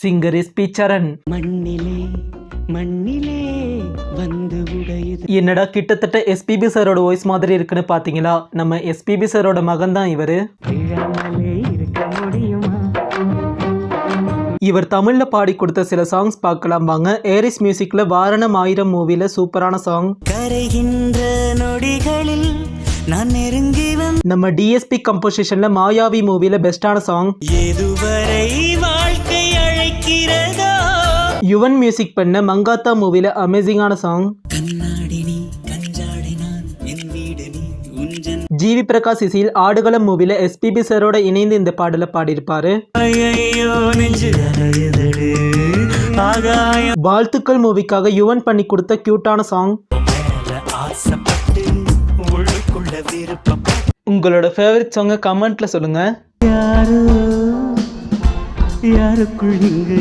Singer SP சரண். மண்ணிலே மண்ணிலே வந்து உடையுது. என்னடா கிட்டத்தட்ட எஸ்பிபி சாரோட வாய்ஸ் மாதிரி இருக்குன்னு பாத்தீங்களா? நம்ம எஸ்பிபி சாரோட மகன் தான் இவரு. இருக்க முடியுமா? இவர் தமிழ்ல பாடி கொடுத்த சில சாங்ஸ் பார்க்கலாம் வாங்க. ஏரிஸ் மியூசிக்ல வாரணம் ஆயிரம் மூவில சூப்பரான சாங். கரைகின்ற நொடிகளில் நான் நெருங்கி நம்ம டிஎஸ்பி கம்போசிஷன்ல மாயாவி மூவில பெஸ்டான சாங். எதுவரை வாழ்க்கை அழைக்கிறதோ. யுவன் மியூசிக் பண்ண மங்காத்தா மூவில அமேசிங்கான சாங். கண்ணாடினி கஞ்சாடினான் என் வீடு நீ உஞ்சன். ஜிவி பிரகாஷ் இசையில் ஆடுகளம் மூவில எஸ்பிபி சாரோட இணைந்து இந்த பாடல பாடியிருப்பாரு. ஐயோ நெஞ்சு அலையுதடு ஆகாயம். வாழ்த்துக்கள் மூவிக்காக யுவன் பண்ணி கொடுத்த கியூட்டான சாங். ஆசைப்பட்டு உள்ளுக்குள்ள விருப்பம். உங்களோட ஃபேவரட் சாங்கை கமெண்ட்ல சொல்லுங்க. யாரோ யாருக்குள் இங்கு